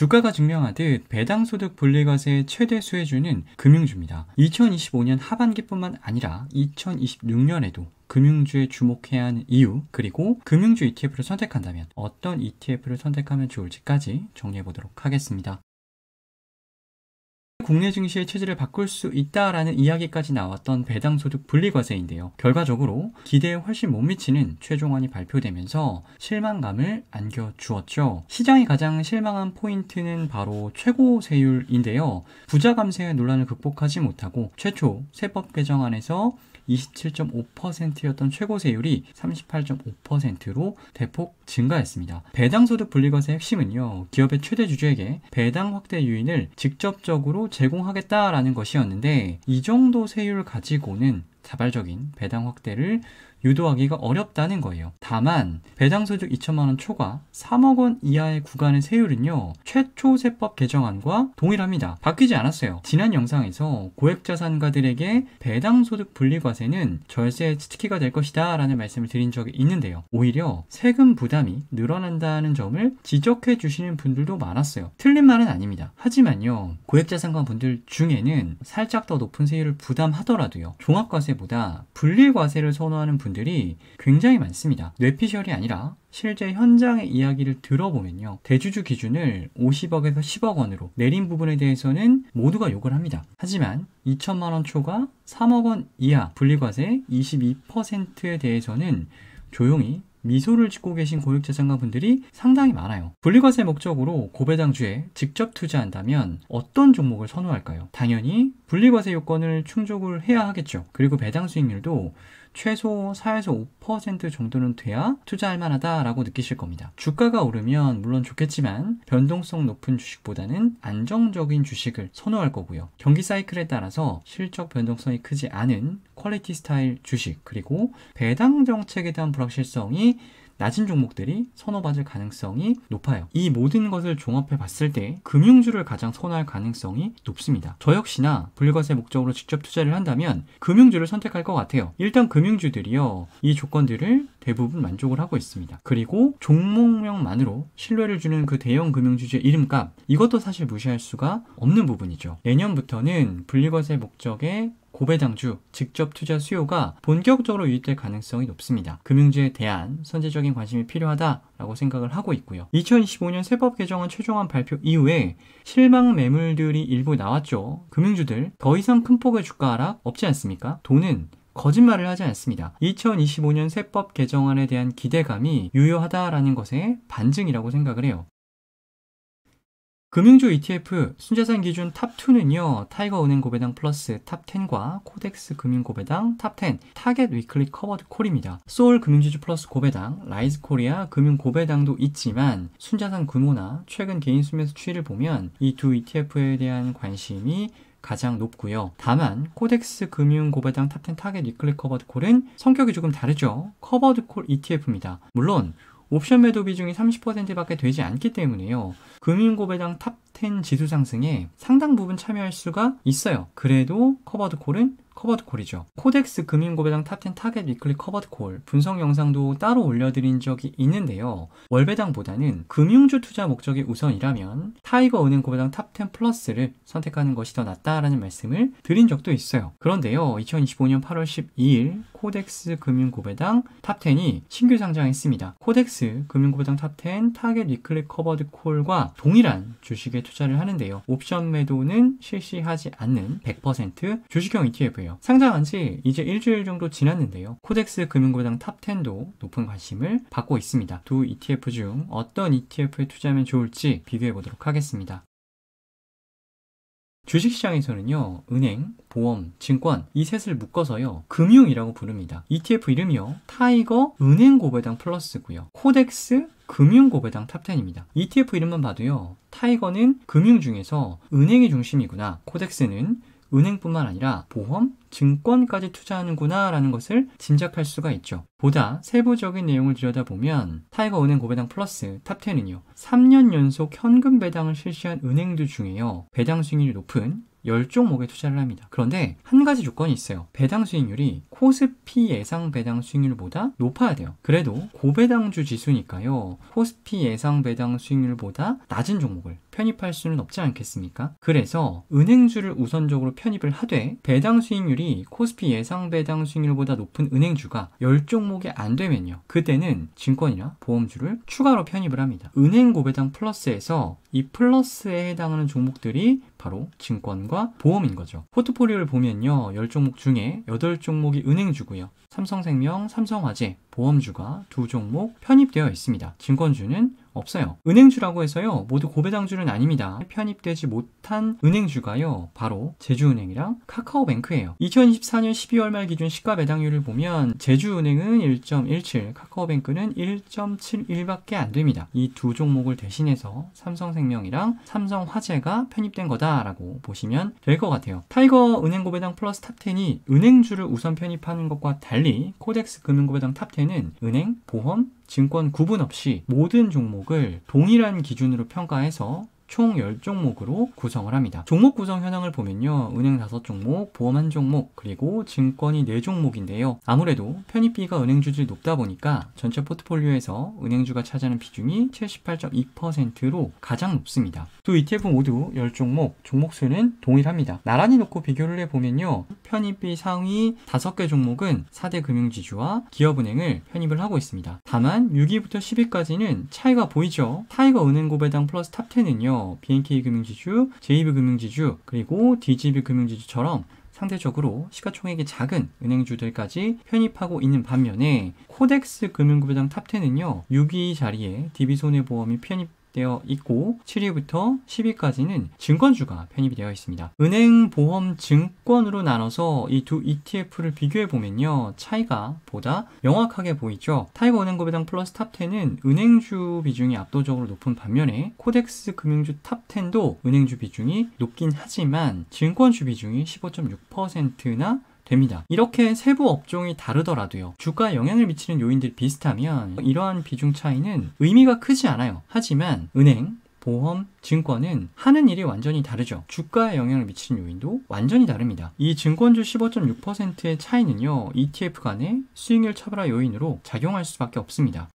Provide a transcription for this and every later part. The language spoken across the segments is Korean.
주가가 증명하듯 배당소득 분리과세의 최대 수혜주는 금융주입니다. 2025년 하반기뿐만 아니라 2026년에도 금융주에 주목해야 하는 이유, 그리고 금융주 ETF를 선택한다면 어떤 ETF를 선택하면 좋을지까지 정리해 보도록 하겠습니다. 국내 증시의 체질을 바꿀 수 있다라는 이야기까지 나왔던 배당소득 분리과세인데요. 결과적으로 기대에 훨씬 못 미치는 최종안이 발표되면서 실망감을 안겨주었죠. 시장이 가장 실망한 포인트는 바로 최고 세율인데요. 부자 감세 논란을 극복하지 못하고 최초 세법 개정안에서 27.5%였던 최고 세율이 38.5%로 대폭 증가했습니다. 배당소득 분리과세의 핵심은요, 기업의 최대 주주에게 배당 확대 요인을 직접적으로 제공하겠다라는 것이었는데, 이 정도 세율을 가지고는 자발적인 배당 확대를 유도하기가 어렵다는 거예요. 다만 배당소득 2천만 원 초과 3억 원 이하의 구간의 세율은요, 최초 세법 개정안과 동일합니다. 바뀌지 않았어요. 지난 영상에서 고액자산가들에게 배당소득 분리과세는 절세의 치트키가 될 것이다 라는 말씀을 드린 적이 있는데요. 오히려 세금 부담이 늘어난다는 점을 지적해 주시는 분들도 많았어요. 틀린 말은 아닙니다. 하지만요, 고액자산가 분들 중에는 살짝 더 높은 세율을 부담하더라도요, 종합과세보다 분리과세를 선호하는 분들이 굉장히 많습니다. 뇌피셜이 아니라 실제 현장의 이야기를 들어보면요, 대주주 기준을 50억에서 10억 원으로 내린 부분에 대해서는 모두가 욕을 합니다. 하지만 2천만 원 초과 3억 원 이하 분리과세 22%에 대해서는 조용히 미소를 짓고 계신 고액자산가 분들이 상당히 많아요. 분리과세 목적으로 고배당주에 직접 투자한다면 어떤 종목을 선호할까요? 당연히 분리과세 요건을 충족을 해야 하겠죠. 그리고 배당 수익률도 최소 4에서 5% 정도는 돼야 투자할 만하다라고 느끼실 겁니다. 주가가 오르면 물론 좋겠지만 변동성 높은 주식보다는 안정적인 주식을 선호할 거고요. 경기 사이클에 따라서 실적 변동성이 크지 않은 퀄리티 스타일 주식, 그리고 배당 정책에 대한 불확실성이 낮은 종목들이 선호받을 가능성이 높아요. 이 모든 것을 종합해 봤을 때 금융주를 가장 선호할 가능성이 높습니다. 저 역시나 분리과세 목적으로 직접 투자를 한다면 금융주를 선택할 것 같아요. 일단 금융주들이요, 이 조건들을 대부분 만족을 하고 있습니다. 그리고 종목명만으로 신뢰를 주는 그 대형 금융주주의 이름값, 이것도 사실 무시할 수가 없는 부분이죠. 내년부터는 분리과세 목적의 고배당주 직접 투자 수요가 본격적으로 유입될 가능성이 높습니다. 금융주에 대한 선제적인 관심이 필요하다라고 생각을 하고 있고요. 2025년 세법 개정안 최종안 발표 이후에 실망 매물들이 일부 나왔죠. 금융주들 더 이상 큰 폭의 주가 하락 없지 않습니까? 돈은 거짓말을 하지 않습니다. 2025년 세법 개정안에 대한 기대감이 유효하다라는 것의 반증이라고 생각을 해요. 금융주 ETF 순자산 기준 탑2는요, 타이거은행 고배당 플러스 탑10과 코덱스 금융고배당 탑10, 타겟 위클리 커버드 콜입니다. 소울 금융지주 플러스 고배당, 라이즈 코리아 금융고배당도 있지만 순자산 규모나 최근 개인 수매수 추이를 보면 이 두 ETF에 대한 관심이 가장 높고요. 다만 코덱스 금융 고배당 탑10 타겟 위클리 커버드 콜은 성격이 조금 다르죠. 커버드 콜 ETF입니다. 물론 옵션 매도 비중이 30%밖에 되지 않기 때문에요, 금융고배당 탑10 지수 상승에 상당 부분 참여할 수가 있어요. 그래도 커버드 콜은 커버드 콜이죠. 코덱스 금융고배당 탑10 타겟 위클리 커버드 콜 분석 영상도 따로 올려드린 적이 있는데요, 월배당보다는 금융주 투자 목적이 우선이라면 타이거은행 고배당 탑10 플러스를 선택하는 것이 더 낫다라는 말씀을 드린 적도 있어요. 그런데요, 2025년 8월 12일 코덱스 금융고배당 탑10이 신규 상장했습니다. 코덱스 금융고배당 탑10 타겟 위클리 커버드 콜과 동일한 주식에 투자를 하는데요, 옵션 매도는 실시하지 않는 100% 주식형 ETF예요. 상장한 지 이제 일주일 정도 지났는데요, 코덱스 금융고배당 탑10도 높은 관심을 받고 있습니다. 두 ETF 중 어떤 ETF에 투자하면 좋을지 비교해 보도록 하겠습니다. 주식시장에서는요, 은행, 보험, 증권 이 셋을 묶어서요, 금융이라고 부릅니다. ETF 이름이요, 타이거 은행 고배당 플러스고요, 코덱스 금융 고배당 탑10입니다. ETF 이름만 봐도요, 타이거는 금융 중에서 은행이 중심이구나, 코덱스는 은행뿐만 아니라 보험, 증권까지 투자하는구나 라는 것을 짐작할 수가 있죠. 보다 세부적인 내용을 들여다보면 타이거은행 고배당 플러스 탑10은요, 3년 연속 현금 배당을 실시한 은행들 중에요, 배당 수익률이 높은 10종목에 투자를 합니다. 그런데 한 가지 조건이 있어요. 배당 수익률이 코스피 예상 배당 수익률보다 높아야 돼요. 그래도 고배당주 지수니까요, 코스피 예상 배당 수익률보다 낮은 종목을 편입할 수는 없지 않겠습니까? 그래서 은행주를 우선적으로 편입을 하되 배당 수익률이 코스피 예상 배당 수익률보다 높은 은행주가 10종목이 안 되면요. 그때는 증권이나 보험주를 추가로 편입을 합니다. 은행 고배당 플러스에서 이 플러스에 해당하는 종목들이 바로 증권과 보험인 거죠. 포트폴리오를 보면요. 10종목 중에 8종목이 은행주고요. 삼성생명, 삼성화재, 보험주가 2종목 편입되어 있습니다. 증권주는 없어요. 은행주라고 해서요. 모두 고배당주는 아닙니다. 편입되지 못한 은행주가요. 바로 제주은행이랑 카카오뱅크예요. 2024년 12월 말 기준 시가 배당률을 보면 제주은행은 1.17, 카카오뱅크는 1.71밖에 안 됩니다. 이 두 종목을 대신해서 삼성생명이랑 삼성화재가 편입된 거다라고 보시면 될 것 같아요. 타이거 은행 고배당 플러스 탑10이 은행주를 우선 편입하는 것과 달리 코덱스 금융고배당 탑10은 은행, 보험, 증권 구분 없이 모든 종목을 동일한 기준으로 평가해서 총 10종목으로 구성을 합니다. 종목 구성 현황을 보면요. 은행 5종목, 보험 1종목, 그리고 증권이 4종목인데요. 아무래도 편입비가 은행주들이 높다 보니까 전체 포트폴리오에서 은행주가 차지하는 비중이 78.2%로 가장 높습니다. 두 ETF 모두 10종목, 종목수는 동일합니다. 나란히 놓고 비교를 해보면요. 편입비 상위 5개 종목은 4대 금융지주와 기업은행을 편입을 하고 있습니다. 다만 6위부터 10위까지는 차이가 보이죠. 타이거 은행고배당 플러스 탑10은요. BNK 금융지주, JB 금융지주, 그리고 DGB 금융지주처럼 상대적으로 시가총액이 작은 은행주들까지 편입하고 있는 반면에 코덱스 금융고배당 탑10은요. 6위 자리에 DB손해보험이 편입되어 있고 7위부터 10위까지는 증권주가 편입이 되어 있습니다. 은행, 보험, 증권으로 나눠서 이 두 ETF를 비교해 보면요. 차이가 보다 명확하게 보이죠. 타이거 은행고배당 플러스 탑10은 은행주 비중이 압도적으로 높은 반면에 코덱스 금융주 탑10도 은행주 비중이 높긴 하지만 증권주 비중이 15.6%나 됩니다. 이렇게 세부 업종이 다르더라도요. 주가에 영향을 미치는 요인들이 비슷하면 이러한 비중 차이는 의미가 크지 않아요. 하지만 은행, 보험, 증권은 하는 일이 완전히 다르죠. 주가에 영향을 미치는 요인도 완전히 다릅니다. 이 증권주 15.6%의 차이는요. ETF 간의 수익률 차별화 요인으로 작용할 수밖에 없습니다.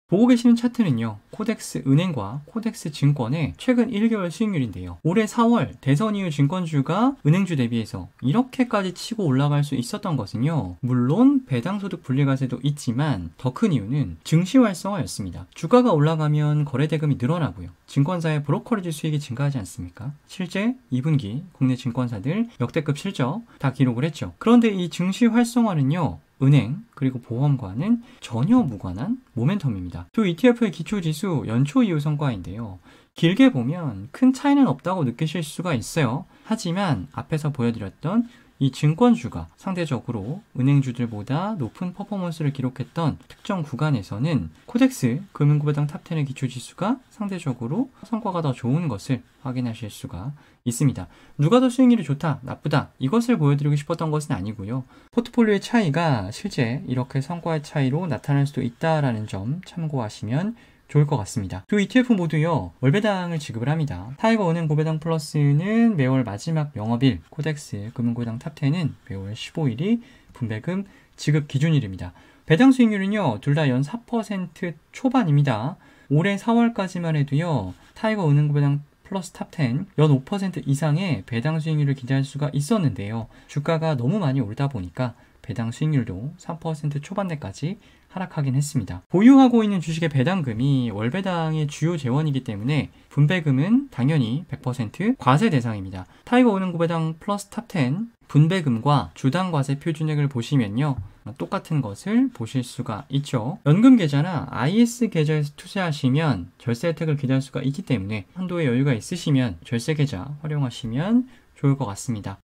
보고 계시는 차트는요. 코덱스 은행과 코덱스 증권의 최근 1개월 수익률인데요. 올해 4월 대선 이후 증권주가 은행주 대비해서 이렇게까지 치고 올라갈 수 있었던 것은요. 물론 배당소득 분리과세도 있지만 더 큰 이유는 증시 활성화였습니다. 주가가 올라가면 거래대금이 늘어나고요. 증권사의 브로커리지 수익이 증가하지 않습니까? 실제 2분기 국내 증권사들 역대급 실적 다 기록을 했죠. 그런데 이 증시 활성화는요. 은행 그리고 보험과는 전혀 무관한 모멘텀입니다. 또 ETF의 기초지수 연초 이후 성과인데요. 길게 보면 큰 차이는 없다고 느끼실 수가 있어요. 하지만 앞에서 보여드렸던 이 증권주가 상대적으로 은행주들보다 높은 퍼포먼스를 기록했던 특정 구간에서는 코덱스 금융고배당 탑10의 기초지수가 상대적으로 성과가 더 좋은 것을 확인하실 수가 있습니다. 누가 더 수익률이 좋다, 나쁘다 이것을 보여드리고 싶었던 것은 아니고요. 포트폴리오의 차이가 실제 이렇게 성과의 차이로 나타날 수도 있다는 점 참고하시면 좋을 것 같습니다. 두 ETF 모두요 월배당을 지급을 합니다. 타이거 은행 고배당 플러스는 매월 마지막 영업일, 코덱스 금융고배당 탑10은 매월 15일이 분배금 지급 기준일입니다. 배당 수익률은요 둘 다 연 4% 초반입니다. 올해 4월까지만 해도요 타이거 은행 고배당 플러스 탑10 연 5% 이상의 배당 수익률을 기대할 수가 있었는데요. 주가가 너무 많이 오르다 보니까 배당 수익률도 3% 초반대까지 하락하긴 했습니다. 보유하고 있는 주식의 배당금이 월배당의 주요 재원이기 때문에 분배금은 당연히 100% 과세 대상입니다. 타이거 은행 고배당 플러스 탑10 분배금과 주당 과세 표준액을 보시면요. 똑같은 것을 보실 수가 있죠. 연금 계좌나 IS 계좌에서 투자하시면 절세 혜택을 기대할 수가 있기 때문에 한도의 여유가 있으시면 절세 계좌 활용하시면 좋을 것 같습니다.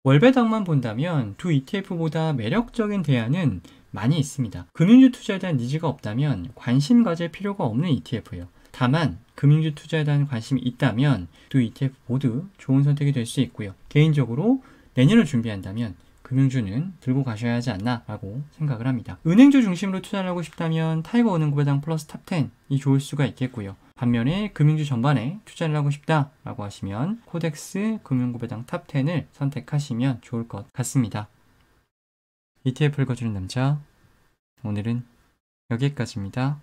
월배당만 본다면 두 ETF보다 매력적인 대안은 많이 있습니다. 금융주 투자에 대한 니즈가 없다면 관심 가질 필요가 없는 ETF예요. 다만 금융주 투자에 대한 관심이 있다면 두 ETF 모두 좋은 선택이 될 수 있고요. 개인적으로 내년을 준비한다면 금융주는 들고 가셔야 하지 않나 라고 생각을 합니다. 은행주 중심으로 투자를 하고 싶다면 타이거 은행 고배당 플러스 탑10이 좋을 수가 있겠고요. 반면에 금융주 전반에 투자를 하고 싶다 라고 하시면 코덱스 금융고배당 탑10을 선택하시면 좋을 것 같습니다. ETF 읽어주는 남자, 오늘은 여기까지입니다.